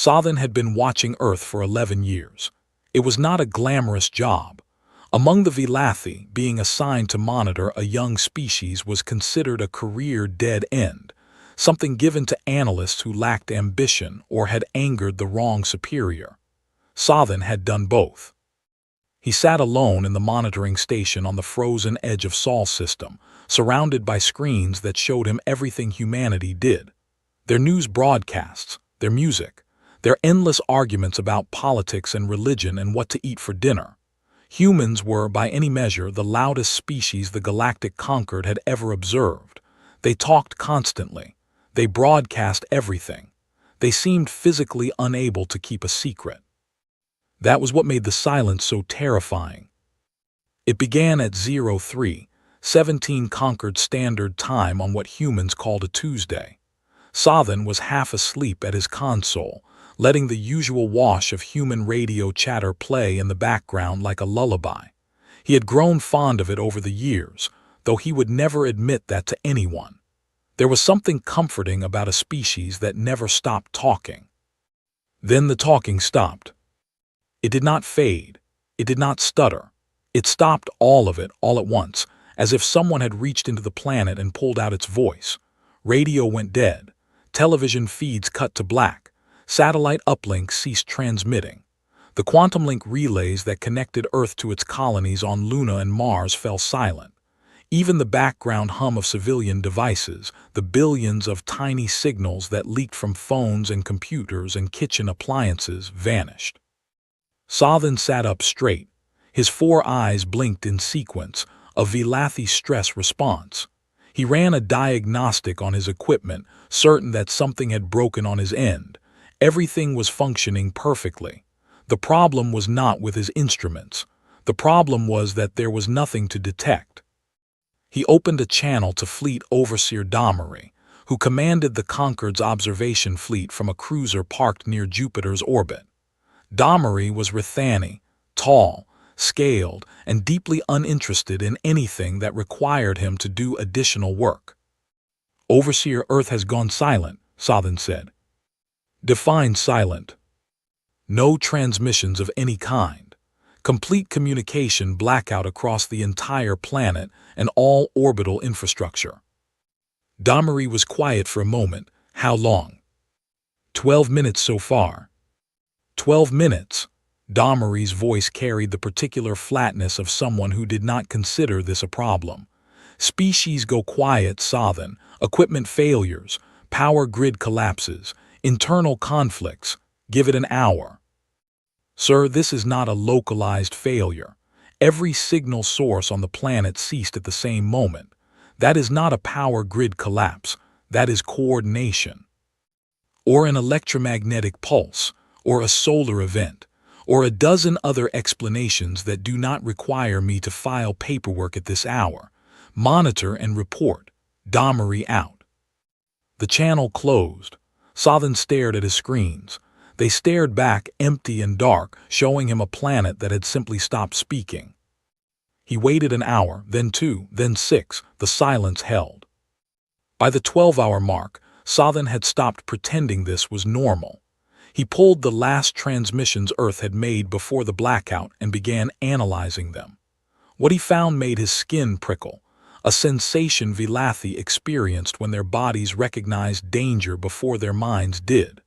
Sothen had been watching Earth for 11 years. It was not a glamorous job. Among the Vilathi, being assigned to monitor a young species was considered a career dead end, something given to analysts who lacked ambition or had angered the wrong superior. Sothen had done both. He sat alone in the monitoring station on the frozen edge of Sol system, surrounded by screens that showed him everything humanity did. Their news broadcasts, their music, their endless arguments about politics and religion and what to eat for dinner. Humans were, by any measure, the loudest species the galactic Concord had ever observed. They talked constantly. They broadcast everything. They seemed physically unable to keep a secret. That was what made the silence so terrifying. It began at 03:17 Concord Standard Time on what humans called a Tuesday. Sothen was half asleep at his console, letting the usual wash of human radio chatter play in the background like a lullaby. He had grown fond of it over the years, though he would never admit that to anyone. There was something comforting about a species that never stopped talking. Then the talking stopped. It did not fade. It did not stutter. It stopped, all of it, all at once, as if someone had reached into the planet and pulled out its voice. Radio went dead. Television feeds cut to black. Satellite uplinks ceased transmitting. The quantum link relays that connected Earth to its colonies on Luna and Mars fell silent. Even the background hum of civilian devices, the billions of tiny signals that leaked from phones and computers and kitchen appliances, vanished. Sothen sat up straight. His 4 eyes blinked in sequence, a Vilathi stress response. He ran a diagnostic on his equipment, certain that something had broken on his end. Everything was functioning perfectly. The problem was not with his instruments. The problem was that there was nothing to detect. He opened a channel to Fleet Overseer Damery, who commanded the Concord's observation fleet from a cruiser parked near Jupiter's orbit. Damery was Rithani, tall, scaled, and deeply uninterested in anything that required him to do additional work. "Overseer, Earth has gone silent," Sothen said. "Define silent." "No transmissions of any kind. Complete communication blackout across the entire planet and all orbital infrastructure." Damery was quiet for a moment. "How long?" 12 minutes so far." 12 minutes. Damery's voice carried the particular flatness of someone who did not consider this a problem. "Species go quiet, Sothen. Equipment failures, power grid collapses, internal conflicts. Give it an hour." "Sir, this is not a localized failure. Every signal source on the planet ceased at the same moment. That is not a power grid collapse. That is coordination. Or an electromagnetic pulse, or a solar event, or a dozen other explanations that do not require me to file paperwork at this hour. Monitor and report. Damery out." The channel closed. Sothen stared at his screens. They stared back, empty and dark, showing him a planet that had simply stopped speaking. He waited an hour, then 2, then 6. The silence held. By the 12-hour mark, Sothen had stopped pretending this was normal. He pulled the last transmissions Earth had made before the blackout and began analyzing them. What he found made his skin prickle, a sensation Vilathi experienced when their bodies recognized danger before their minds did.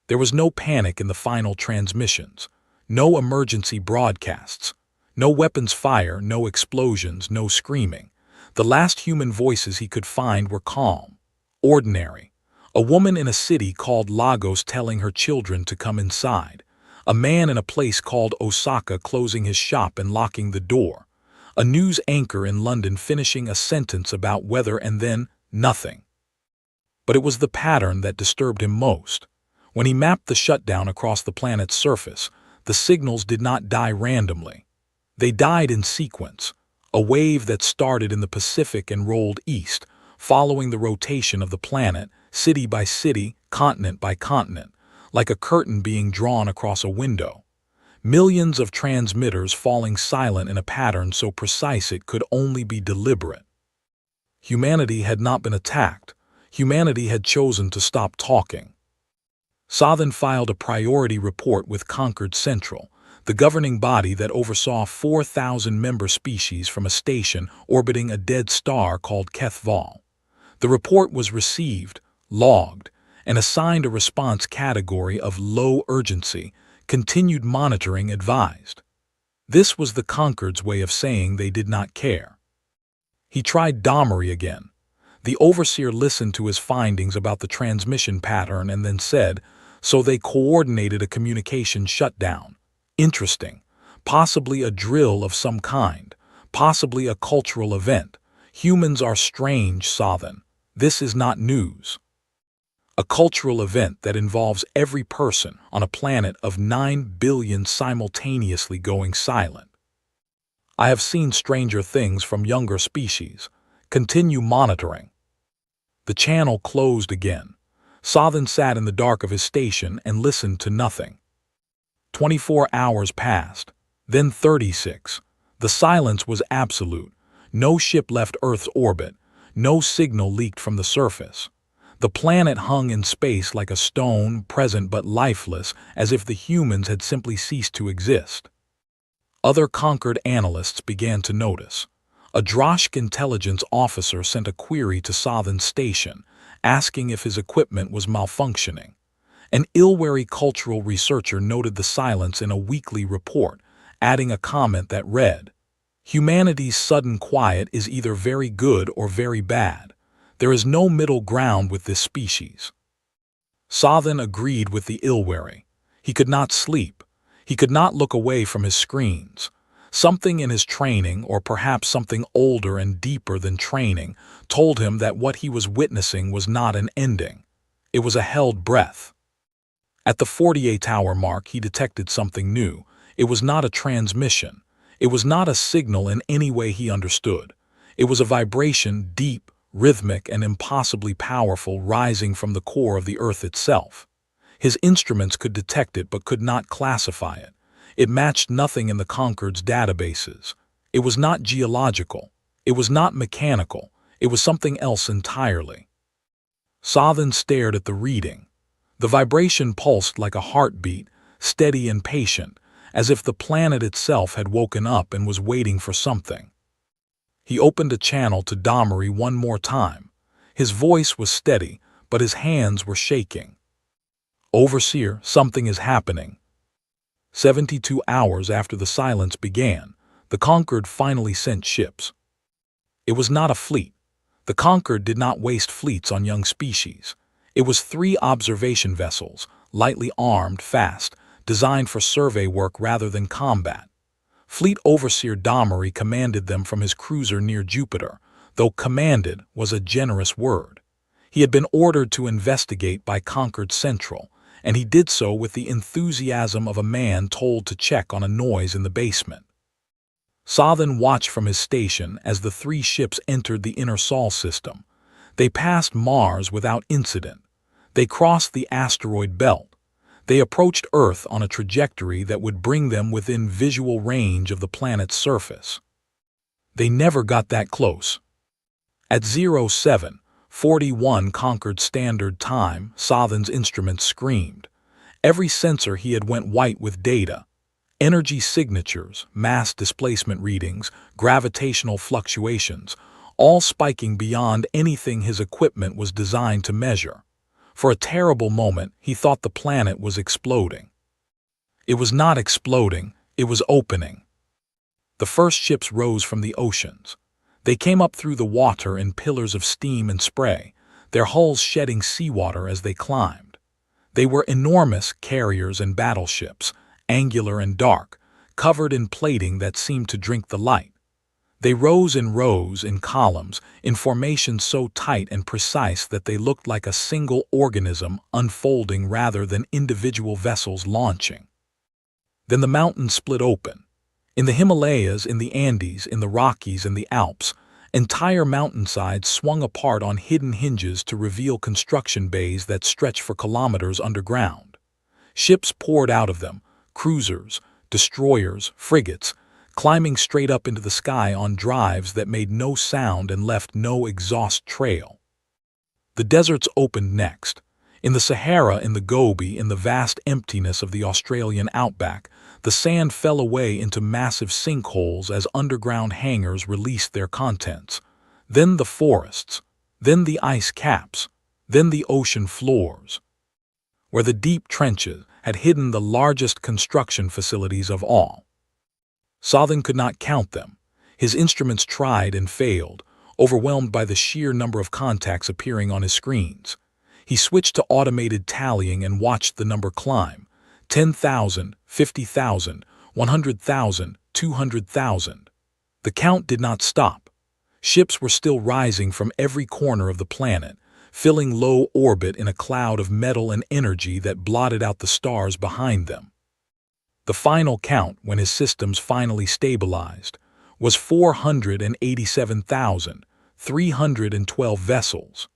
There was no panic in the final transmissions, no emergency broadcasts, no weapons fire, no explosions, no screaming. The last human voices he could find were calm, ordinary. A woman in a city called Lagos telling her children to come inside. A man in a place called Osaka closing his shop and locking the door. A news anchor in London finishing a sentence about weather and then nothing. But it was the pattern that disturbed him most. When he mapped the shutdown across the planet's surface, the signals did not die randomly. They died in sequence, a wave that started in the Pacific and rolled east, following the rotation of the planet, city by city, continent by continent, like a curtain being drawn across a window. Millions of transmitters falling silent in a pattern so precise it could only be deliberate. Humanity had not been attacked. Humanity had chosen to stop talking. Southern filed a priority report with Concord Central, the governing body that oversaw 4,000 member species from a station orbiting a dead star called Kethval. The report was received, logged, and assigned a response category of low urgency, continued monitoring advised. This was the Concord's way of saying they did not care. He tried Dommery again. The overseer listened to his findings about the transmission pattern and then said, "So they coordinated a communication shutdown. Interesting. Possibly a drill of some kind. Possibly a cultural event. Humans are strange, Southern. This is not news." A cultural event that involves every person on a planet of 9 billion simultaneously going silent. I have seen stranger things from younger species. Continue monitoring. The channel closed again. Southern sat in the dark of his station and listened to nothing. 24 hours passed, then 36. The silence was absolute. No ship left Earth's orbit. No signal leaked from the surface. The planet hung in space like a stone, present but lifeless, as if the humans had simply ceased to exist. Other Concord analysts began to notice. A Droshk intelligence officer sent a query to Southern's station, asking if his equipment was malfunctioning. An ill-wary cultural researcher noted the silence in a weekly report, adding a comment that read, "Humanity's sudden quiet is either very good or very bad. There is no middle ground with this species." Southern agreed with the ill-wary. He could not sleep. He could not look away from his screens. Something in his training, or perhaps something older and deeper than training, told him that what he was witnessing was not an ending. It was a held breath. At the 48-hour mark, he detected something new. It was not a transmission. It was not a signal in any way he understood. It was a vibration, deep, rhythmic, and impossibly powerful, rising from the core of the Earth itself. His instruments could detect it but could not classify it. It matched nothing in the Concord's databases. It was not geological. It was not mechanical. It was something else entirely. Southern stared at the reading. The vibration pulsed like a heartbeat, steady and patient, as if the planet itself had woken up and was waiting for something. He opened a channel to Dommery one more time. His voice was steady, but his hands were shaking. "Overseer, something is happening." 72 hours after the silence began, the Concord finally sent ships. It was not a fleet. The Concord did not waste fleets on young species. It was 3 observation vessels, lightly armed, fast, designed for survey work rather than combat. Fleet Overseer Dommery commanded them from his cruiser near Jupiter, though commanded was a generous word. He had been ordered to investigate by Concord Central, and he did so with the enthusiasm of a man told to check on a noise in the basement. Southern watched from his station as the 3 ships entered the inner Sol system. They passed Mars without incident. They crossed the asteroid belt. They approached Earth on a trajectory that would bring them within visual range of the planet's surface. They never got that close. At 07:41 Concord Standard Time, Southern's instruments screamed. Every sensor he had went white with data. Energy signatures, mass displacement readings, gravitational fluctuations, all spiking beyond anything his equipment was designed to measure. For a terrible moment, he thought the planet was exploding. It was not exploding, it was opening. The first ships rose from the oceans. They came up through the water in pillars of steam and spray, their hulls shedding seawater as they climbed. They were enormous carriers and battleships, angular and dark, covered in plating that seemed to drink the light. They rose in rows, in columns, in formations so tight and precise that they looked like a single organism unfolding rather than individual vessels launching. Then the mountains split open. In the Himalayas, in the Andes, in the Rockies, and the Alps, entire mountainsides swung apart on hidden hinges to reveal construction bays that stretched for kilometers underground. Ships poured out of them, cruisers, destroyers, frigates, climbing straight up into the sky on drives that made no sound and left no exhaust trail. The deserts opened next. In the Sahara, in the Gobi, in the vast emptiness of the Australian outback, the sand fell away into massive sinkholes as underground hangars released their contents. Then the forests, then the ice caps, then the ocean floors, where the deep trenches had hidden the largest construction facilities of all. Sothern could not count them. His instruments tried and failed, overwhelmed by the sheer number of contacts appearing on his screens. He switched to automated tallying and watched the number climb. 10,000, 50,000, 100,000, 200,000. The count did not stop. Ships were still rising from every corner of the planet, filling low orbit in a cloud of metal and energy that blotted out the stars behind them. The final count, when his systems finally stabilized, was 487,312 vessels.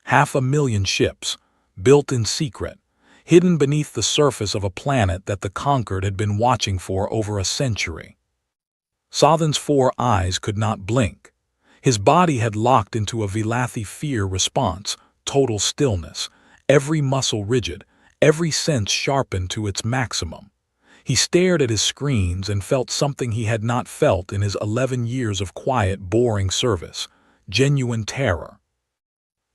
500,000 ships, built in secret, hidden beneath the surface of a planet that the conquered had been watching for over a century. Sothern's 4 eyes could not blink. His body had locked into a Vilathi fear response, total stillness, every muscle rigid, every sense sharpened to its maximum. He stared at his screens and felt something he had not felt in his 11 years of quiet, boring service, genuine terror.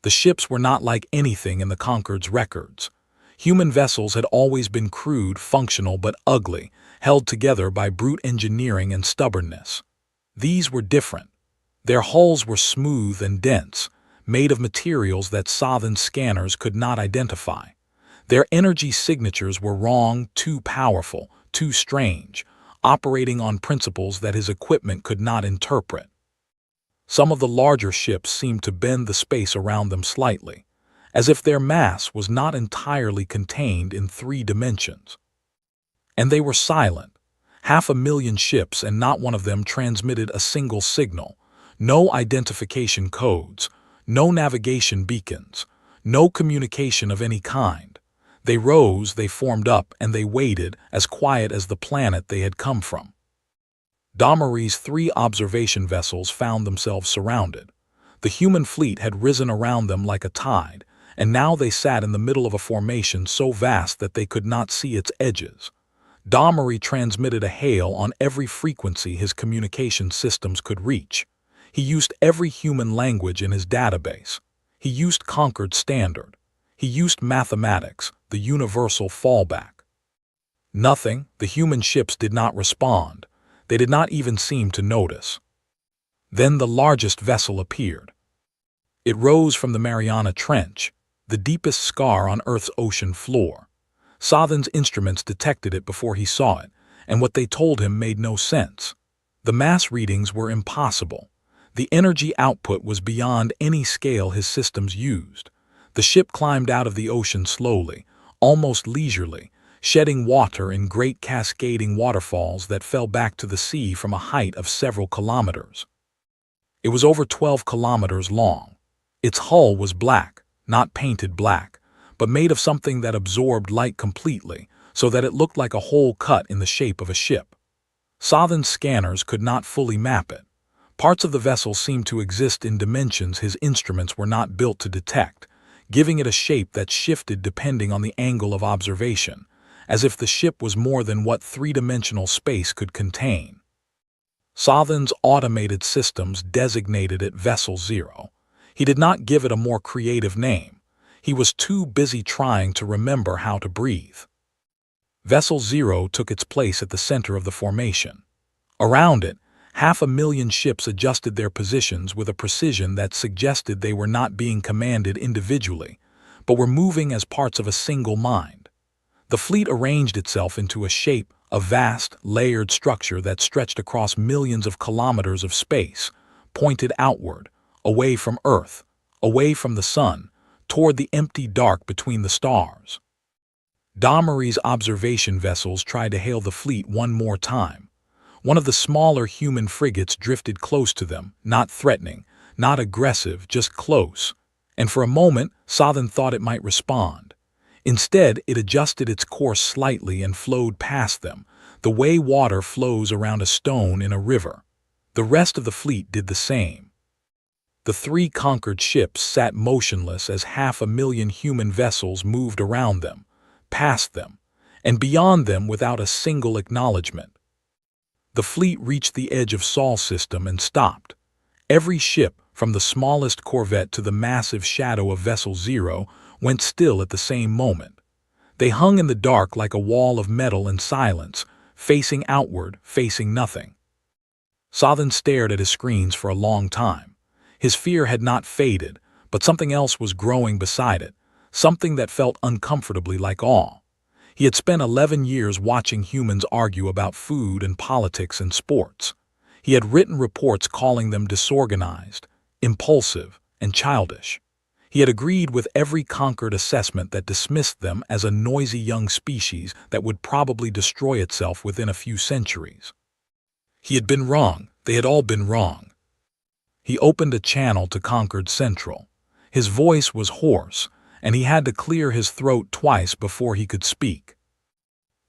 The ships were not like anything in the Conquered's records. Human vessels had always been crude, functional, but ugly, held together by brute engineering and stubbornness. These were different. Their hulls were smooth and dense, made of materials that Sothern's scanners could not identify. Their energy signatures were wrong, too powerful, too strange, operating on principles that his equipment could not interpret. Some of the larger ships seemed to bend the space around them slightly, as if their mass was not entirely contained in 3 dimensions. And they were silent. 500,000 ships, and not one of them transmitted a single signal. No identification codes, no navigation beacons, no communication of any kind. They rose, they formed up, and they waited, as quiet as the planet they had come from. Dommery's 3 observation vessels found themselves surrounded. The human fleet had risen around them like a tide, and now they sat in the middle of a formation so vast that they could not see its edges. Dommery transmitted a hail on every frequency his communication systems could reach. He used every human language in his database. He used Concord Standard. He used mathematics, the universal fallback. Nothing, the human ships did not respond. They did not even seem to notice. Then the largest vessel appeared. It rose from the Mariana Trench, the deepest scar on Earth's ocean floor. Sothern's instruments detected it before he saw it, and what they told him made no sense. The mass readings were impossible. The energy output was beyond any scale his systems used. The ship climbed out of the ocean slowly, almost leisurely, shedding water in great cascading waterfalls that fell back to the sea from a height of several kilometers. It was over 12 kilometers long. Its hull was black, not painted black, but made of something that absorbed light completely, so that it looked like a hole cut in the shape of a ship. Sothern's scanners could not fully map it. Parts of the vessel seemed to exist in dimensions his instruments were not built to detect, giving it a shape that shifted depending on the angle of observation, as if the ship was more than what 3-dimensional space could contain. Sothern's automated systems designated it Vessel Zero. He did not give it a more creative name. He was too busy trying to remember how to breathe. Vessel Zero took its place at the center of the formation. Around it, 500,000 ships adjusted their positions with a precision that suggested they were not being commanded individually, but were moving as parts of a single mind. The fleet arranged itself into a shape, a vast, layered structure that stretched across millions of kilometers of space, pointed outward, away from Earth, away from the sun, toward the empty dark between the stars. Dommery's observation vessels tried to hail the fleet one more time. One of the smaller human frigates drifted close to them, not threatening, not aggressive, just close, and for a moment Sothern thought it might respond. Instead, it adjusted its course slightly and flowed past them, the way water flows around a stone in a river. The rest of the fleet did the same. The three conquered ships sat motionless as 500,000 human vessels moved around them, past them, and beyond them without a single acknowledgement. The fleet reached the edge of Sol system and stopped. Every ship, from the smallest corvette to the massive shadow of Vessel Zero, went still at the same moment. They hung in the dark like a wall of metal and silence, facing outward, facing nothing. Sothen stared at his screens for a long time. His fear had not faded, but something else was growing beside it, something that felt uncomfortably like awe. He had spent 11 years watching humans argue about food and politics and sports. He had written reports calling them disorganized, impulsive, and childish. He had agreed with every conquered assessment that dismissed them as a noisy young species that would probably destroy itself within a few centuries. He had been wrong. They had all been wrong. He opened a channel to Concord Central. His voice was hoarse, and he had to clear his throat twice before he could speak.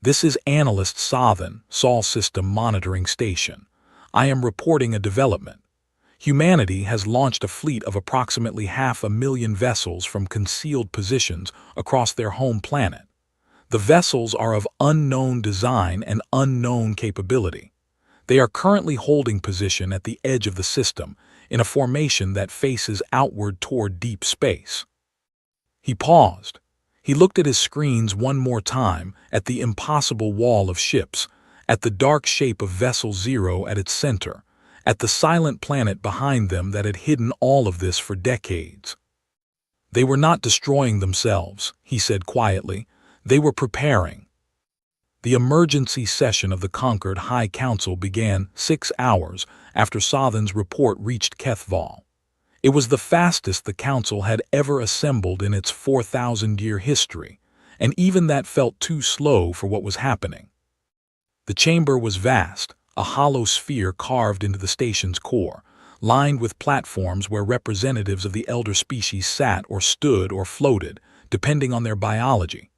"This is Analyst Sothen, Sol System Monitoring Station. I am reporting a development. Humanity has launched a fleet of approximately 500,000 vessels from concealed positions across their home planet. The vessels are of unknown design and unknown capability. They are currently holding position at the edge of the system, in a formation that faces outward toward deep space." He paused. He looked at his screens one more time, at the impossible wall of ships, at the dark shape of Vessel Zero at its center, at the silent planet behind them that had hidden all of this for decades. "They were not destroying themselves," he said quietly. "They were preparing." The emergency session of the Concord High Council began 6 hours after Sothen's report reached Kethval. It was the fastest the council had ever assembled in its 4,000-year history, and even that felt too slow for what was happening. The chamber was vast, a hollow sphere carved into the station's core, lined with platforms where representatives of the elder species sat or stood or floated, depending on their biology.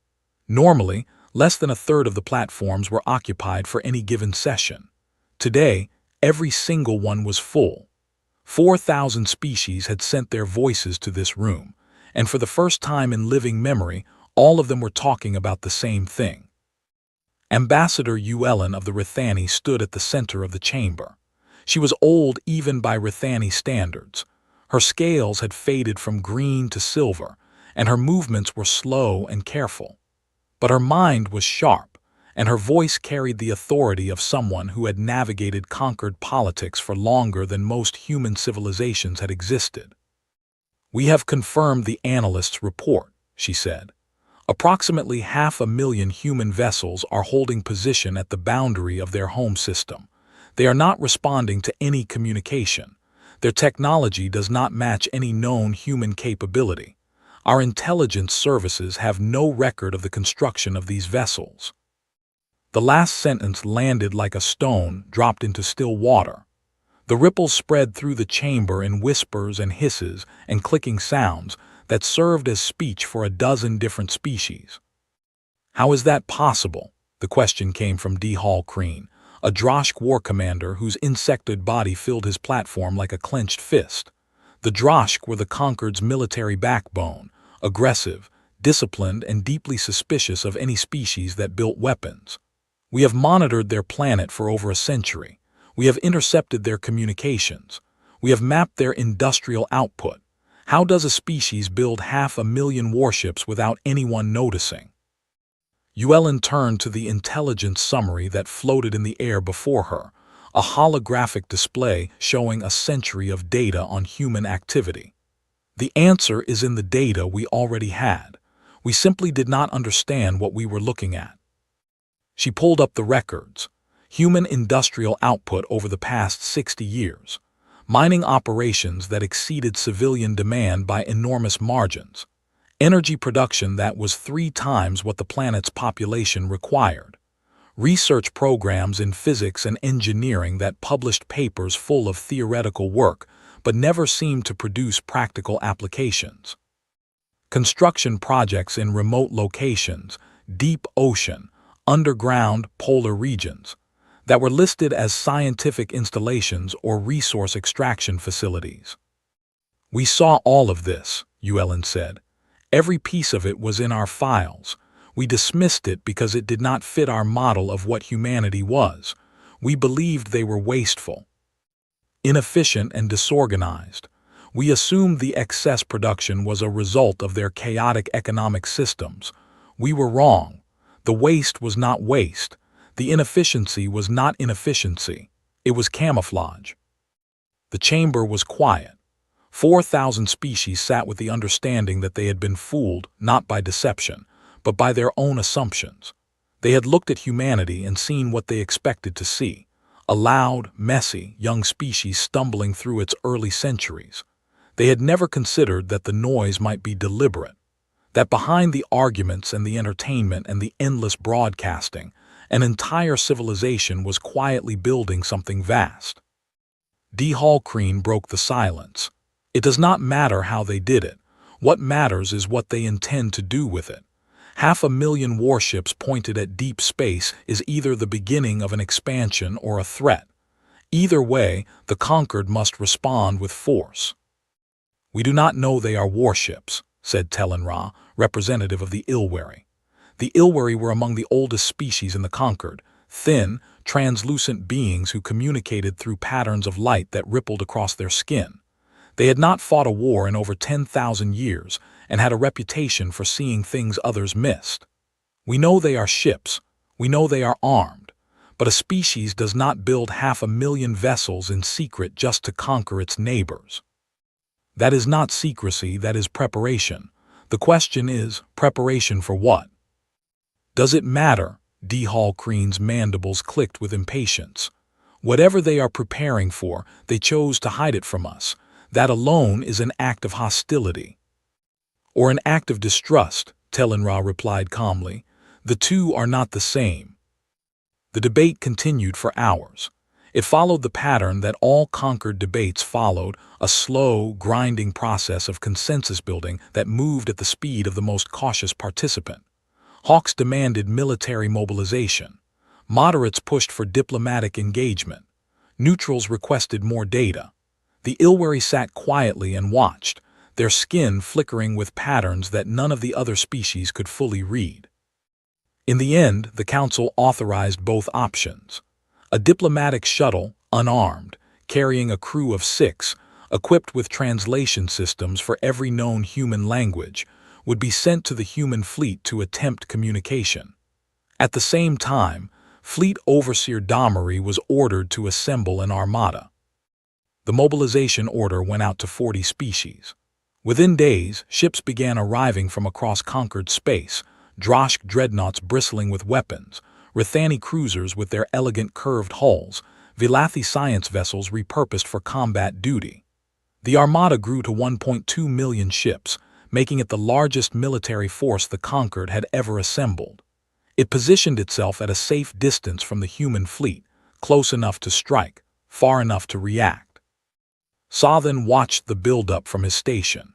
Normally, less than a third of the platforms were occupied for any given session. Today, every single one was full. 4,000 species had sent their voices to this room, and for the first time in living memory, all of them were talking about the same thing. Ambassador Llewellyn of the Rithani stood at the center of the chamber. She was old even by Rithani standards. Her scales had faded from green to silver, and her movements were slow and careful. But her mind was sharp, and her voice carried the authority of someone who had navigated conquered politics for longer than most human civilizations had existed. "We have confirmed the analyst's report," she said. "Approximately 500,000 human vessels are holding position at the boundary of their home system. They are not responding to any communication. Their technology does not match any known human capability. Our intelligence services have no record of the construction of these vessels." The last sentence landed like a stone dropped into still water. The ripples spread through the chamber in whispers and hisses and clicking sounds that served as speech for a dozen different species. "How is that possible?" The question came from D. Hall Crean, a Droshk war commander whose insectoid body filled his platform like a clenched fist. The Droshk were the Conquered's military backbone, aggressive, disciplined, and deeply suspicious of any species that built weapons. "We have monitored their planet for over a century. We have intercepted their communications. We have mapped their industrial output. How does a species build 500,000 warships without anyone noticing?" Llewellyn turned to the intelligence summary that floated in the air before her, a holographic display showing a century of data on human activity. "The answer is in the data we already had. We simply did not understand what we were looking at." She pulled up the records. Human industrial output over the past 60 years. Mining operations that exceeded civilian demand by enormous margins. Energy production that was 3 times what the planet's population required. Research programs in physics and engineering that published papers full of theoretical work but never seemed to produce practical applications. Construction projects in remote locations, deep ocean, underground polar regions, that were listed as scientific installations or resource extraction facilities. "We saw all of this," Llewellyn said. "Every piece of it was in our files. We dismissed it because it did not fit our model of what humanity was. We believed they were wasteful, inefficient, and disorganized. We assumed the excess production was a result of their chaotic economic systems. We were wrong. The waste was not waste. The inefficiency was not inefficiency. It was camouflage." The chamber was quiet. 4,000 species sat with the understanding that they had been fooled not by deception, but by their own assumptions. They had looked at humanity and seen what they expected to see: a loud, messy, young species stumbling through its early centuries. They had never considered that the noise might be deliberate, that behind the arguments and the entertainment and the endless broadcasting, an entire civilization was quietly building something vast. D. Hallcreen broke the silence. "It does not matter how they did it. What matters is what they intend to do with it. 500,000 warships pointed at deep space is either the beginning of an expansion or a threat. Either way, the conquered must respond with force." "We do not know they are warships," said Tellenra, representative of the Ilwari. The Ilwari were among the oldest species in the conquered, thin, translucent beings who communicated through patterns of light that rippled across their skin. They had not fought a war in over 10,000 years and had a reputation for seeing things others missed. "We know they are ships. We know they are armed. But a species does not build 500,000 vessels in secret just to conquer its neighbors. That is not secrecy, that is preparation. The question is, preparation for what?" "Does it matter?" D. Hallcreen's mandibles clicked with impatience. "Whatever they are preparing for, they chose to hide it from us. That alone is an act of hostility." "Or an act of distrust," Tellenra replied calmly. "The two are not the same." The debate continued for hours. It followed the pattern that all conquered debates followed, a slow, grinding process of consensus building that moved at the speed of the most cautious participant. Hawks demanded military mobilization. Moderates pushed for diplomatic engagement. Neutrals requested more data. The Ilwari sat quietly and watched, their skin flickering with patterns that none of the other species could fully read. In the end, the council authorized both options. A diplomatic shuttle, unarmed, carrying a crew of 6, equipped with translation systems for every known human language, would be sent to the human fleet to attempt communication. At the same time, Fleet Overseer Dommery was ordered to assemble an armada. The mobilization order went out to 40 species. Within days, ships began arriving from across conquered space, Droshk dreadnoughts bristling with weapons, Rithani cruisers with their elegant curved hulls, Vilathi science vessels repurposed for combat duty. The armada grew to 1.2 million ships, making it the largest military force the conquered had ever assembled. It positioned itself at a safe distance from the human fleet, close enough to strike, far enough to react. Sothen watched the buildup from his station.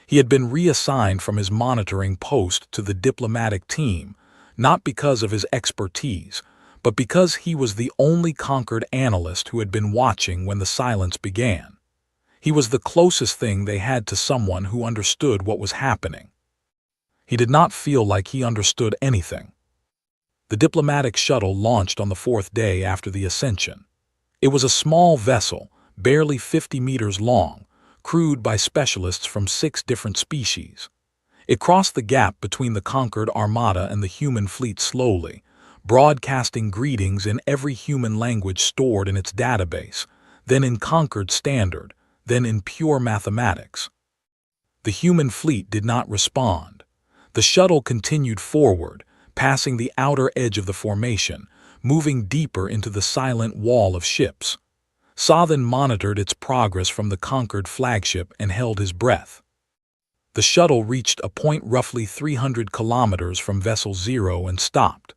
He had been reassigned from his monitoring post to the diplomatic team, not because of his expertise, but because he was the only conquered analyst who had been watching when the silence began. He was the closest thing they had to someone who understood what was happening. He did not feel like he understood anything. The diplomatic shuttle launched on the 4th day after the ascension. It was a small vessel, barely 50 meters long, crewed by specialists from 6 different species. It crossed the gap between the conquered armada and the human fleet slowly, broadcasting greetings in every human language stored in its database, then in conquered standard, then in pure mathematics. The human fleet did not respond. The shuttle continued forward, passing the outer edge of the formation, moving deeper into the silent wall of ships. Sothen monitored its progress from the conquered flagship and held his breath. The shuttle reached a point roughly 300 kilometers from Vessel 0 and stopped.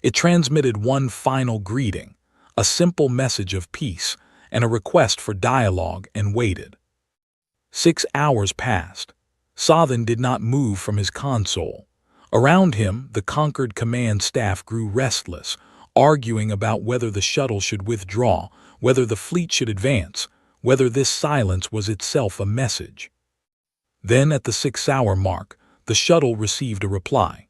It transmitted one final greeting, a simple message of peace, and a request for dialogue, and waited. 6 hours passed. Sothen did not move from his console. Around him, the conquered command staff grew restless, arguing about whether the shuttle should withdraw, whether the fleet should advance, whether this silence was itself a message. Then, at the 6-hour mark, the shuttle received a reply.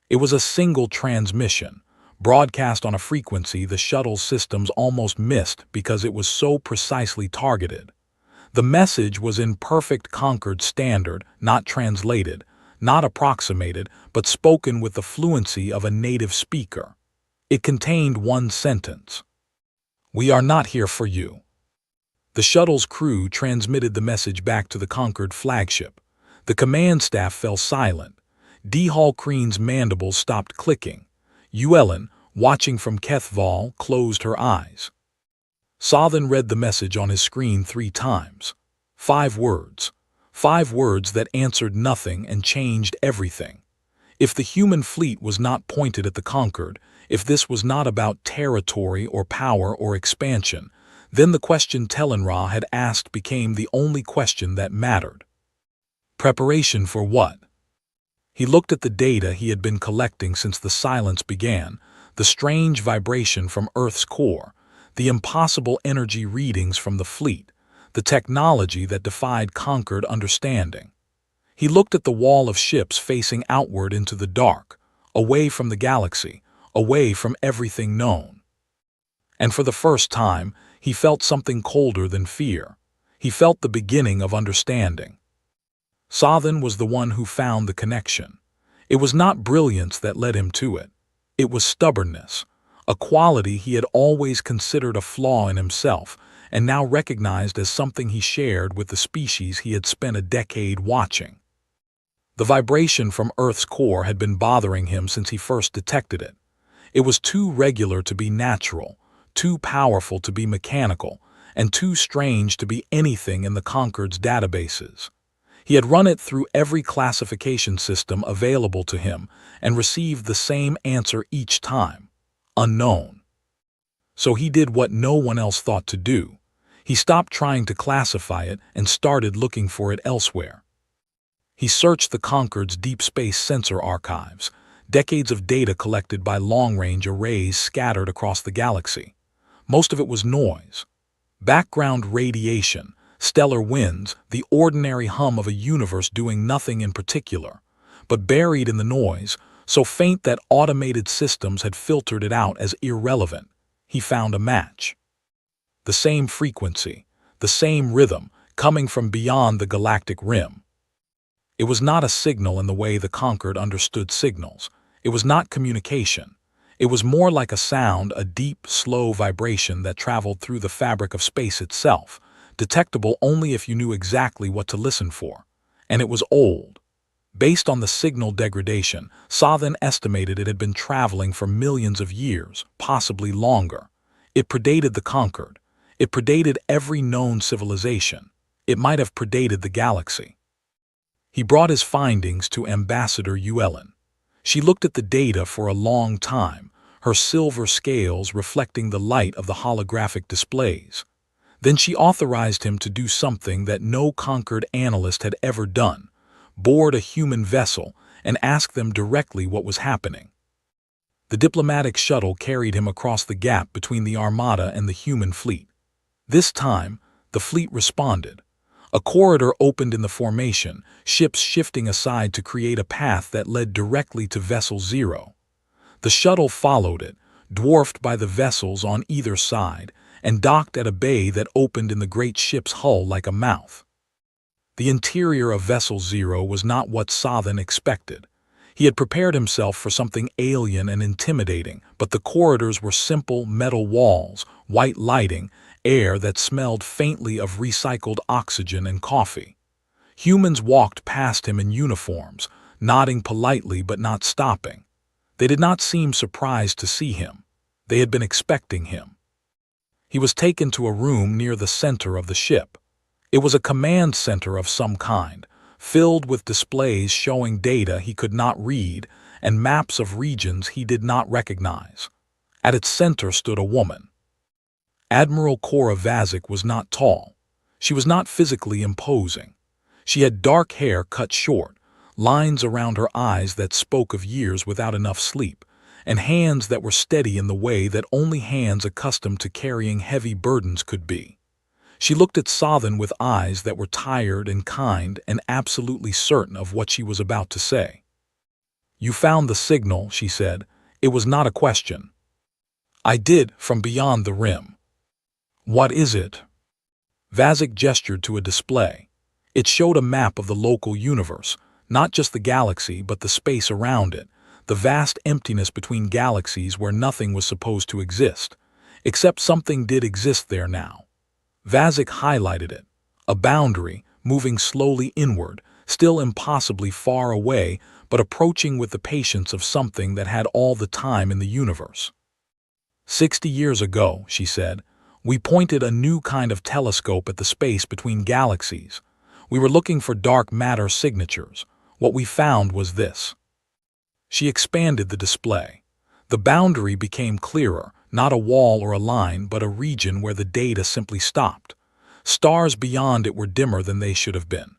It was a single transmission, broadcast on a frequency the shuttle's systems almost missed because it was so precisely targeted. The message was in perfect Concord standard, not translated, not approximated, but spoken with the fluency of a native speaker. It contained one sentence: "We are not here for you." The shuttle's crew transmitted the message back to the Concord flagship. The command staff fell silent. D. Hall-Kreen's mandibles stopped clicking. Llewellyn, watching from Kethval, closed her eyes. Sothen read the message on his screen 3 times. 5 words. 5 words that answered nothing and changed everything. If the human fleet was not pointed at the Concord, if this was not about territory or power or expansion, then the question Tellenra had asked became the only question that mattered. Preparation for what? He looked at the data he had been collecting since the silence began, the strange vibration from Earth's core, the impossible energy readings from the fleet, the technology that defied Concord understanding. He looked at the wall of ships facing outward into the dark, away from the galaxy, away from everything known. And for the first time, he felt something colder than fear. He felt the beginning of understanding. Sothen was the one who found the connection. It was not brilliance that led him to it. It was stubbornness, a quality he had always considered a flaw in himself and now recognized as something he shared with the species he had spent a decade watching. The vibration from Earth's core had been bothering him since he first detected it. It was too regular to be natural, too powerful to be mechanical, and too strange to be anything in the Concord's databases. He had run it through every classification system available to him and received the same answer each time: unknown. So he did what no one else thought to do. He stopped trying to classify it and started looking for it elsewhere. He searched the Concord's deep space sensor archives, decades of data collected by long-range arrays scattered across the galaxy. Most of it was noise. Background radiation, stellar winds, the ordinary hum of a universe doing nothing in particular. But buried in the noise, so faint that automated systems had filtered it out as irrelevant, he found a match. The same frequency, the same rhythm, coming from beyond the galactic rim. It was not a signal in the way the Concord understood signals. It was not communication. It was more like a sound, a deep, slow vibration that traveled through the fabric of space itself, detectable only if you knew exactly what to listen for. And it was old. Based on the signal degradation, Sothen estimated it had been traveling for millions of years, possibly longer. It predated the Concord. It predated every known civilization. It might have predated the galaxy. He brought his findings to Ambassador Llewellyn. She looked at the data for a long time, her silver scales reflecting the light of the holographic displays. Then she authorized him to do something that no Concord analyst had ever done: board a human vessel and ask them directly what was happening. The diplomatic shuttle carried him across the gap between the Armada and the human fleet. This time, the fleet responded. A corridor opened in the formation, ships shifting aside to create a path that led directly to Vessel Zero. The shuttle followed it, dwarfed by the vessels on either side, and docked at a bay that opened in the great ship's hull like a mouth. The interior of Vessel Zero was not what Sothen expected. He had prepared himself for something alien and intimidating, but the corridors were simple metal walls, white lighting, air that smelled faintly of recycled oxygen and coffee. Humans walked past him in uniforms, nodding politely but not stopping. They did not seem surprised to see him. They had been expecting him. He was taken to a room near the center of the ship. It was a command center of some kind, filled with displays showing data he could not read and maps of regions he did not recognize. At its center stood a woman. Admiral Cora Vazic was not tall. She was not physically imposing. She had dark hair cut short, lines around her eyes that spoke of years without enough sleep, and hands that were steady in the way that only hands accustomed to carrying heavy burdens could be. She looked at Sothen with eyes that were tired and kind and absolutely certain of what she was about to say. "You found the signal," she said. "It was not a question." "I did, from beyond the rim." "What is it?" Vazek gestured to a display. It showed a map of the local universe, not just the galaxy but the space around it, the vast emptiness between galaxies where nothing was supposed to exist. Except something did exist there now. Vazek highlighted it. A boundary, moving slowly inward, still impossibly far away, but approaching with the patience of something that had all the time in the universe. 60 years ago, she said, we pointed a new kind of telescope at the space between galaxies. We were looking for dark matter signatures. What we found was this. She expanded the display. The boundary became clearer, not a wall or a line, but a region where the data simply stopped. Stars beyond it were dimmer than they should have been.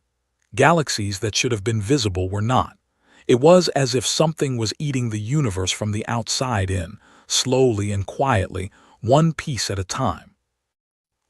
Galaxies that should have been visible were not. It was as if something was eating the universe from the outside in, slowly and quietly, one piece at a time.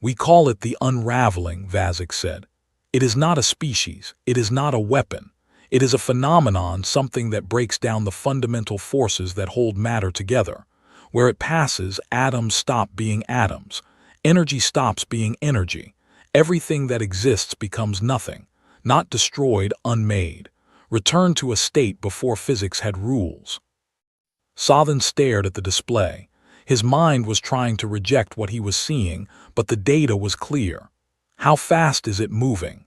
"We call it the unraveling," Vazek said. "It is not a species, it is not a weapon. It is a phenomenon, something that breaks down the fundamental forces that hold matter together. Where it passes, atoms stop being atoms. Energy stops being energy. Everything that exists becomes nothing, not destroyed, unmade. Returned to a state before physics had rules." Sothen stared at the display. His mind was trying to reject what he was seeing, but the data was clear. How fast is it moving?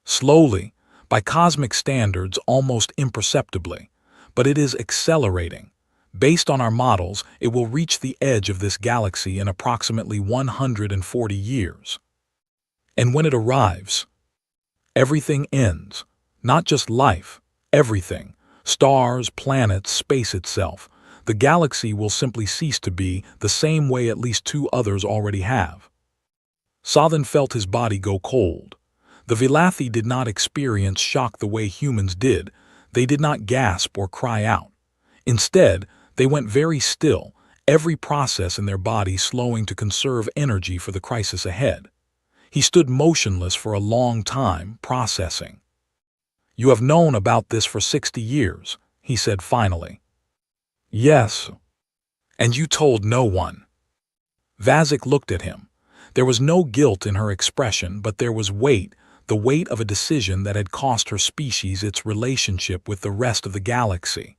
Slowly, by cosmic standards almost imperceptibly, but it is accelerating. Based on our models, it will reach the edge of this galaxy in approximately 140 years. And when it arrives, everything ends. Not just life, everything. Stars, planets, space itself. The galaxy will simply cease to be, the same way at least two others already have. Sothen felt his body go cold. The Vilathi did not experience shock the way humans did. They did not gasp or cry out. Instead, they went very still, every process in their body slowing to conserve energy for the crisis ahead. He stood motionless for a long time, processing. "You have known about this for 60 years, he said finally. "Yes." "And you told no one." Vazek looked at him. There was no guilt in her expression, but there was weight, the weight of a decision that had cost her species its relationship with the rest of the galaxy.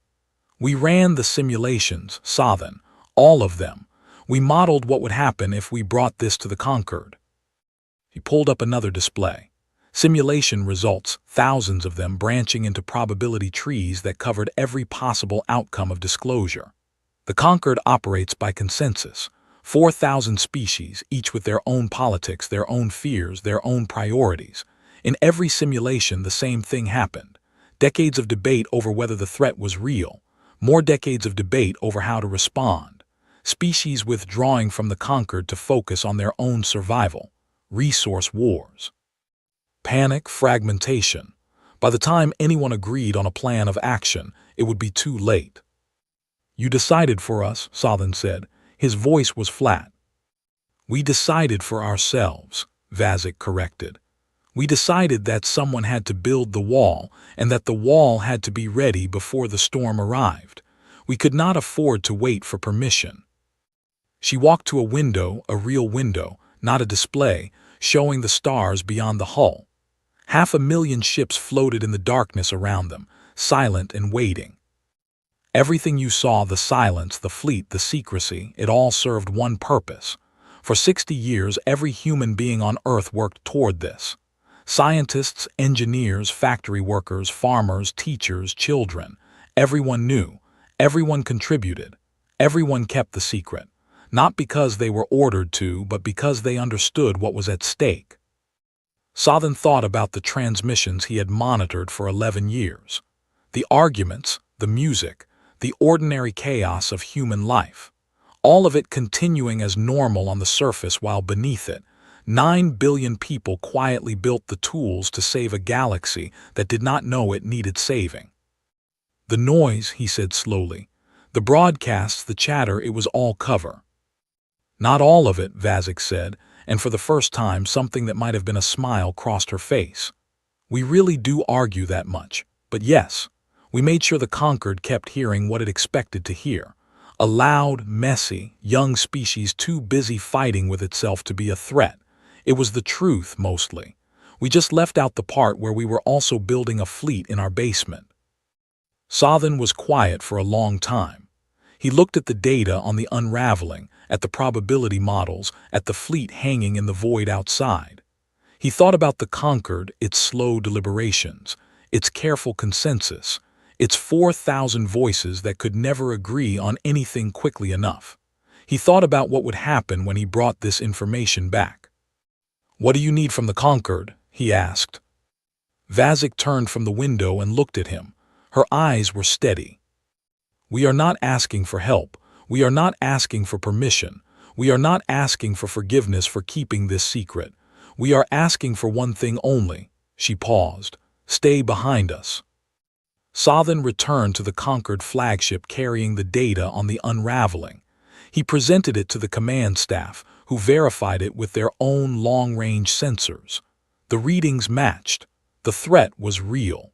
"We ran the simulations, Sothen, all of them. We modeled what would happen if we brought this to the Concord." He pulled up another display. Simulation results, thousands of them branching into probability trees that covered every possible outcome of disclosure. The Concord operates by consensus. 4,000 species, each with their own politics, their own fears, their own priorities. In every simulation, the same thing happened. Decades of debate over whether the threat was real. More decades of debate over how to respond. Species withdrawing from the Concord to focus on their own survival. Resource wars. Panic, fragmentation. By the time anyone agreed on a plan of action, it would be too late. "You decided for us," Sothen said. His voice was flat. "We decided for ourselves," Vazek corrected. "We decided that someone had to build the wall, and that the wall had to be ready before the storm arrived. We could not afford to wait for permission." She walked to a window, a real window, not a display, showing the stars beyond the hull. 500,000 ships floated in the darkness around them, silent and waiting. Everything you saw, the silence, the fleet, the secrecy, it all served one purpose. For 60 years, every human being on Earth worked toward this. Scientists, engineers, factory workers, farmers, teachers, children. Everyone knew. Everyone contributed. Everyone kept the secret. Not because they were ordered to, but because they understood what was at stake. Sothen thought about the transmissions he had monitored for 11 years. The arguments, the music, the ordinary chaos of human life. All of it continuing as normal on the surface while beneath it, 9 billion people quietly built the tools to save a galaxy that did not know it needed saving. "The noise," he said slowly. "The broadcasts, the chatter, it was all cover." "Not all of it," Vazek said, and for the first time something that might have been a smile crossed her face. We really do argue that much, but yes, we made sure the Concord kept hearing what it expected to hear. A loud, messy, young species too busy fighting with itself to be a threat. It was the truth, mostly. We just left out the part where we were also building a fleet in our basement. Sothen was quiet for a long time. He looked at the data on the unraveling, at the probability models, at the fleet hanging in the void outside. He thought about the Concord, its slow deliberations, its careful consensus, its 4,000 voices that could never agree on anything quickly enough. He thought about what would happen when he brought this information back. "What do you need from the Concord?" he asked. Vazik turned from the window and looked at him. Her eyes were steady. "We are not asking for help. We are not asking for permission. We are not asking for forgiveness for keeping this secret. We are asking for one thing only." She paused. "Stay behind us." Sothen returned to the Concord flagship carrying the data on the unraveling. He presented it to the command staff, who verified it with their own long-range sensors. The readings matched. The threat was real.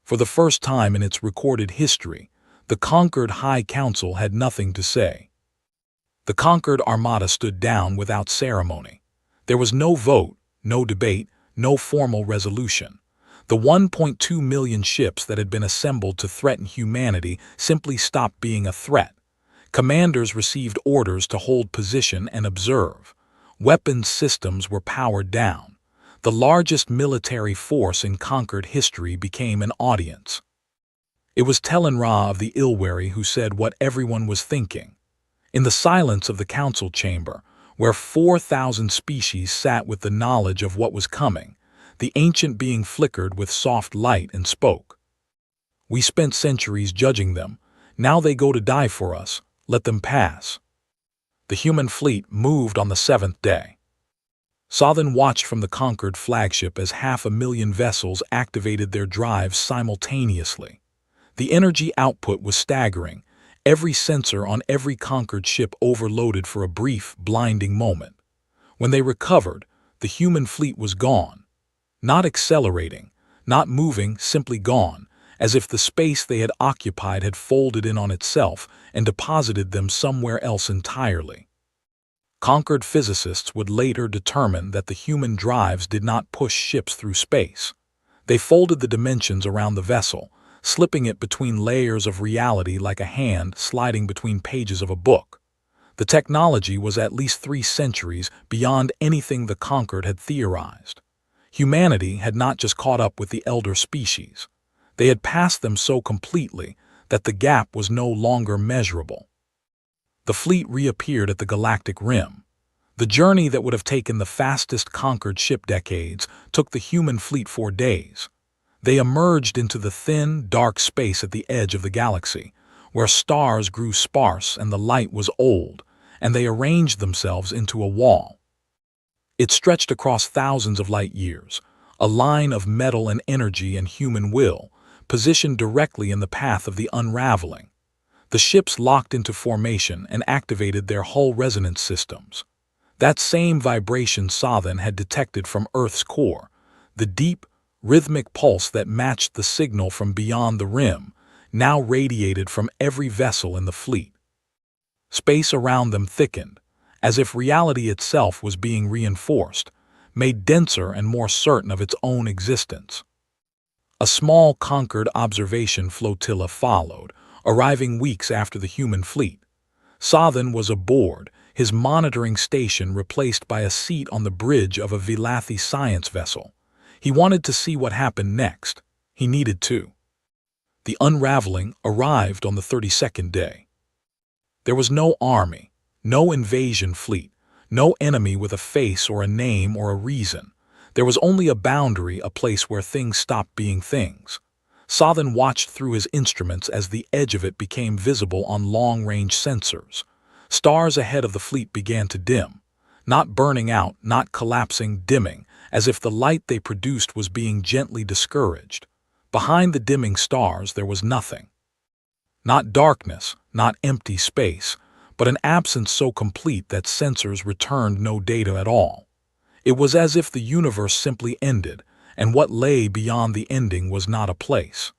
For the first time in its recorded history, the Concord High Council had nothing to say. The Concord Armada stood down without ceremony. There was no vote, no debate, no formal resolution. The 1.2 million ships that had been assembled to threaten humanity simply stopped being a threat. Commanders received orders to hold position and observe. Weapons systems were powered down. The largest military force in Concord history became an audience. It was Telenra of the Ilwari who said what everyone was thinking. In the silence of the council chamber, where 4,000 species sat with the knowledge of what was coming, the ancient being flickered with soft light and spoke. "We spent centuries judging them. Now they go to die for us. Let them pass." The human fleet moved on the 7th day. Sothen watched from the Concord flagship as 500,000 vessels activated their drives simultaneously. The energy output was staggering. Every sensor on every Concord ship overloaded for a brief, blinding moment. When they recovered, the human fleet was gone. Not accelerating, not moving, simply gone, as if the space they had occupied had folded in on itself and deposited them somewhere else entirely. Concord physicists would later determine that the human drives did not push ships through space. They folded the dimensions around the vessel, slipping it between layers of reality like a hand sliding between pages of a book. The technology was at least 3 centuries beyond anything the Concord had theorized. Humanity had not just caught up with the elder species. They had passed them so completely that the gap was no longer measurable. The fleet reappeared at the galactic rim. The journey that would have taken the fastest Concord ship decades took the human fleet 4 days. They emerged into the thin, dark space at the edge of the galaxy, where stars grew sparse and the light was old, and they arranged themselves into a wall. It stretched across thousands of light years, a line of metal and energy and human will, positioned directly in the path of the unraveling. The ships locked into formation and activated their hull resonance systems. That same vibration Sothen had detected from Earth's core, the deep, rhythmic pulse that matched the signal from beyond the rim, now radiated from every vessel in the fleet. Space around them thickened, as if reality itself was being reinforced, made denser and more certain of its own existence. A small Concord observation flotilla followed, arriving weeks after the human fleet. Sothen was aboard, his monitoring station replaced by a seat on the bridge of a Vilathi science vessel. He wanted to see what happened next. He needed to. The unraveling arrived on the 32nd day. There was no army, no invasion fleet, no enemy with a face or a name or a reason. There was only a boundary, a place where things stopped being things. Sothen watched through his instruments as the edge of it became visible on long-range sensors. Stars ahead of the fleet began to dim, not burning out, not collapsing, dimming, as if the light they produced was being gently discouraged. Behind the dimming stars there was nothing. Not darkness, not empty space, but an absence so complete that sensors returned no data at all. It was as if the universe simply ended, and what lay beyond the ending was not a place.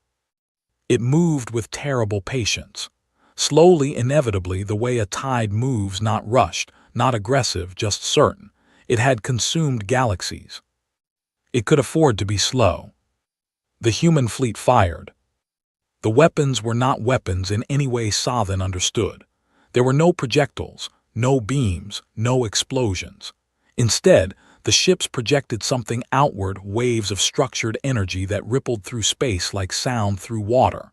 It moved with terrible patience. Slowly, inevitably, the way a tide moves, not rushed, not aggressive, just certain. It had consumed galaxies. It could afford to be slow. The human fleet fired. The weapons were not weapons in any way Sothan understood. There were no projectiles, no beams, no explosions. Instead, the ships projected something outward, waves of structured energy that rippled through space like sound through water.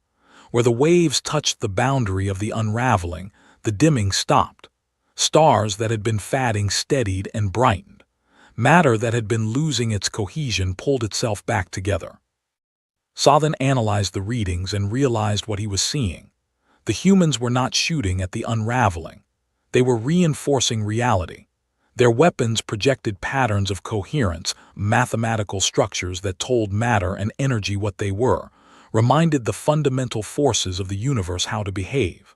Where the waves touched the boundary of the unraveling, the dimming stopped. Stars that had been fading steadied and brightened. Matter that had been losing its cohesion pulled itself back together. Sothan analyzed the readings and realized what he was seeing. The humans were not shooting at the unraveling. They were reinforcing reality. Their weapons projected patterns of coherence, mathematical structures that told matter and energy what they were, reminded the fundamental forces of the universe how to behave.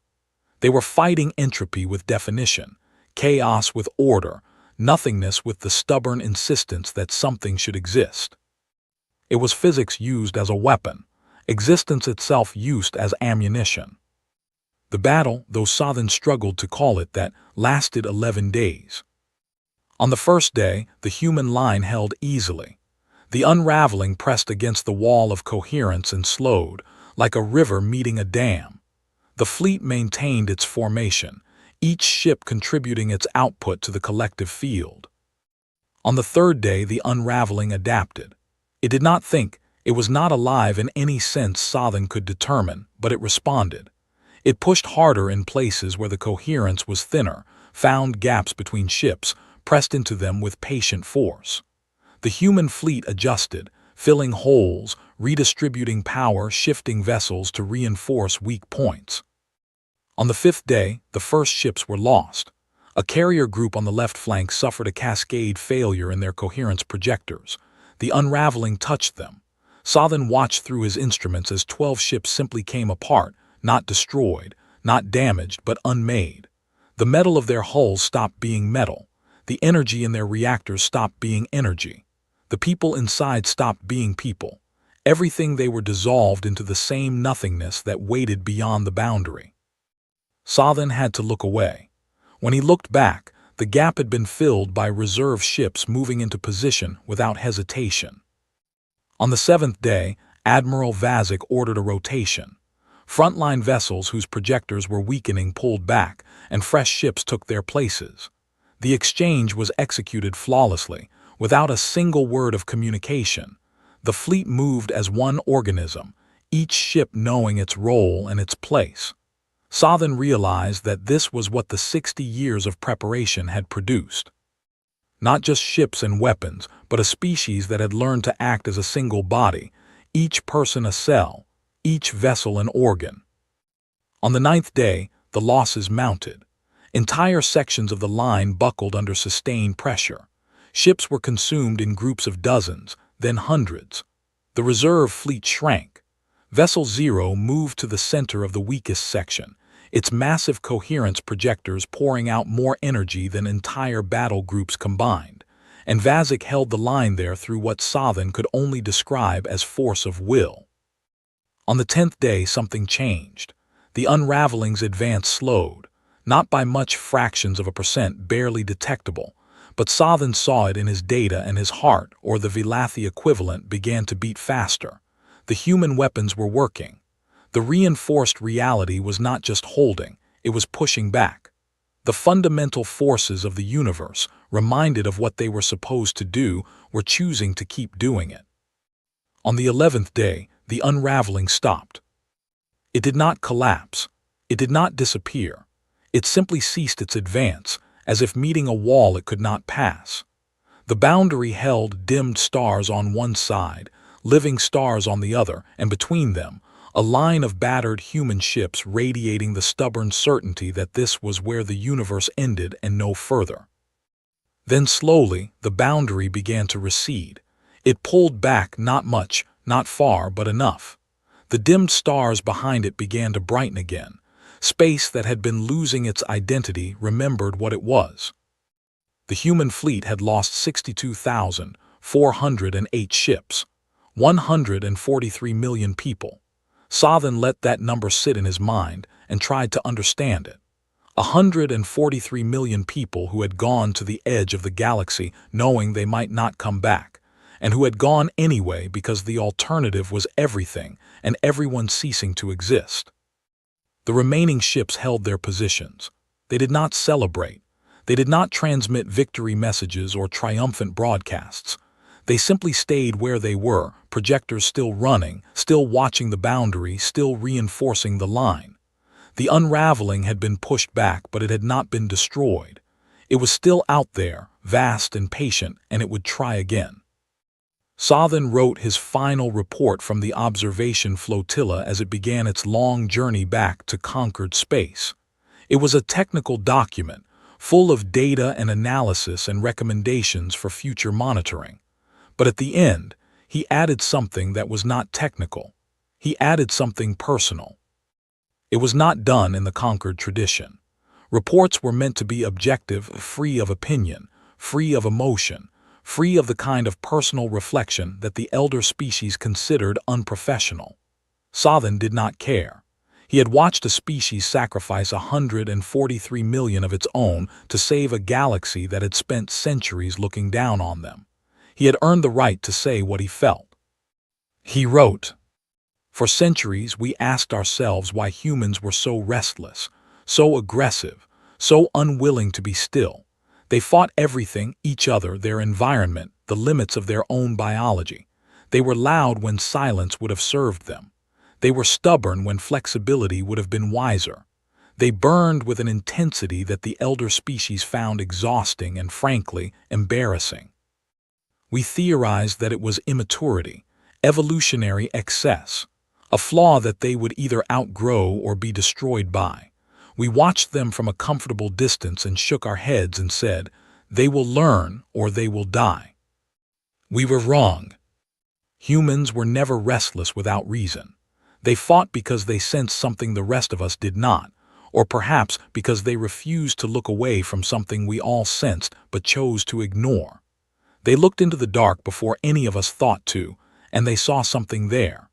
They were fighting entropy with definition, chaos with order, nothingness with the stubborn insistence that something should exist. It was physics used as a weapon, existence itself used as ammunition. The battle, though Sothan struggled to call it that, lasted 11 days. On the first day, the human line held easily. The unraveling pressed against the wall of coherence and slowed, like a river meeting a dam. The fleet maintained its formation, each ship contributing its output to the collective field. On the third day, the unraveling adapted. It did not think, it was not alive in any sense Sothan could determine, but it responded. It pushed harder in places where the coherence was thinner, found gaps between ships, pressed into them with patient force. The human fleet adjusted, filling holes, redistributing power, shifting vessels to reinforce weak points. On the fifth day, the first ships were lost. A carrier group on the left flank suffered a cascade failure in their coherence projectors. The unraveling touched them. Sothan watched through his instruments as 12 ships simply came apart, not destroyed, not damaged, but unmade. The metal of their hulls stopped being metal. The energy in their reactors stopped being energy. The people inside stopped being people. Everything they were dissolved into the same nothingness that waited beyond the boundary. Sothan had to look away. When he looked back, the gap had been filled by reserve ships moving into position without hesitation. On the seventh day, Admiral Vazic ordered a rotation. Frontline vessels whose projectors were weakening pulled back, and fresh ships took their places. The exchange was executed flawlessly, without a single word of communication. The fleet moved as one organism, each ship knowing its role and its place. Sothan realized that this was what the 60 years of preparation had produced. Not just ships and weapons, but a species that had learned to act as a single body, each person a cell, each vessel an organ. On the 9th day, the losses mounted. Entire sections of the line buckled under sustained pressure. Ships were consumed in groups of dozens, then hundreds. The reserve fleet shrank. Vessel 0 moved to the center of the weakest section, its massive coherence projectors pouring out more energy than entire battle groups combined, and Vazic held the line there through what Sothan could only describe as force of will. On the 10th day, something changed. The unraveling's advance slowed, not by much, fractions of a percent, barely detectable, but Sothan saw it in his data, and his heart, or the Vilathi equivalent, began to beat faster. The human weapons were working. The reinforced reality was not just holding, it was pushing back. The fundamental forces of the universe, reminded of what they were supposed to do, were choosing to keep doing it. On the 11th day, the unraveling stopped. It did not collapse. It did not disappear. It simply ceased its advance, as if meeting a wall it could not pass. The boundary held dimmed stars on one side, living stars on the other, and between them, a line of battered human ships radiating the stubborn certainty that this was where the universe ended and no further. Then slowly, the boundary began to recede. It pulled back, not much, not far, but enough. The dimmed stars behind it began to brighten again. Space that had been losing its identity remembered what it was. The human fleet had lost 62,408 ships, 143 million people. Sothen let that number sit in his mind and tried to understand it. 143 million people who had gone to the edge of the galaxy knowing they might not come back, and who had gone anyway because the alternative was everything and everyone ceasing to exist. The remaining ships held their positions. They did not celebrate. They did not transmit victory messages or triumphant broadcasts. They simply stayed where they were, projectors still running, still watching the boundary, still reinforcing the line. The unraveling had been pushed back, but it had not been destroyed. It was still out there, vast and patient, and it would try again. Sothen wrote his final report from the observation flotilla as it began its long journey back to conquered space. It was a technical document, full of data and analysis and recommendations for future monitoring. But at the end, he added something that was not technical. He added something personal. It was not done in the conquered tradition. Reports were meant to be objective, free of opinion, free of emotion, free of the kind of personal reflection that the elder species considered unprofessional. Sothen did not care. He had watched a species sacrifice 143 million of its own to save a galaxy that had spent centuries looking down on them. He had earned the right to say what he felt. He wrote, "For centuries we asked ourselves why humans were so restless, so aggressive, so unwilling to be still. They fought everything, each other, their environment, the limits of their own biology. They were loud when silence would have served them. They were stubborn when flexibility would have been wiser. They burned with an intensity that the elder species found exhausting and, frankly, embarrassing. We theorized that it was immaturity, evolutionary excess, a flaw that they would either outgrow or be destroyed by. We watched them from a comfortable distance and shook our heads and said, 'They will learn or they will die.' We were wrong. Humans were never restless without reason. They fought because they sensed something the rest of us did not, or perhaps because they refused to look away from something we all sensed but chose to ignore. They looked into the dark before any of us thought to, and they saw something there.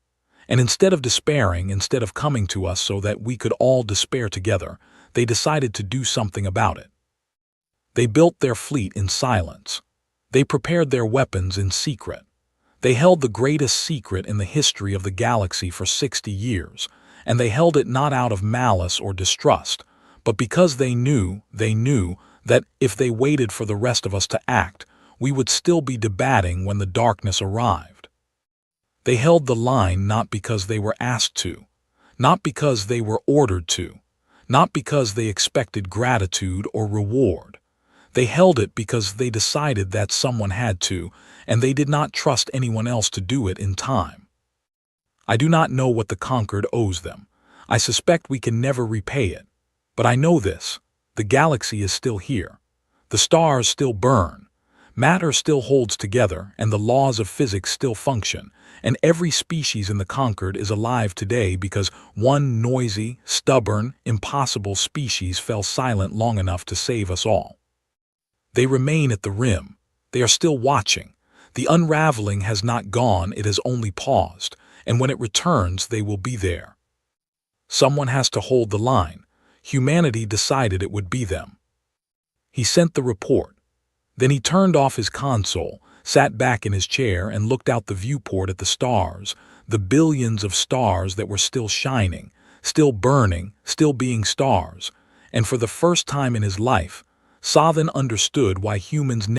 And instead of despairing, instead of coming to us so that we could all despair together, they decided to do something about it. They built their fleet in silence. They prepared their weapons in secret. They held the greatest secret in the history of the galaxy for 60 years, and they held it not out of malice or distrust, but because they knew that if they waited for the rest of us to act, we would still be debating when the darkness arrived. They held the line not because they were asked to, not because they were ordered to, not because they expected gratitude or reward. They held it because they decided that someone had to, and they did not trust anyone else to do it in time. I do not know what the conquered owes them. I suspect we can never repay it. But I know this: the galaxy is still here. The stars still burn. Matter still holds together, and the laws of physics still function, and every species in the conquered is alive today because one noisy, stubborn, impossible species fell silent long enough to save us all. They remain at the rim. They are still watching. The unraveling has not gone, it has only paused, and when it returns, they will be there. Someone has to hold the line. Humanity decided it would be them. He sent the report. Then he turned off his console, sat back in his chair, and looked out the viewport at the stars, the billions of stars that were still shining, still burning, still being stars. And for the first time in his life, Sothen understood why humans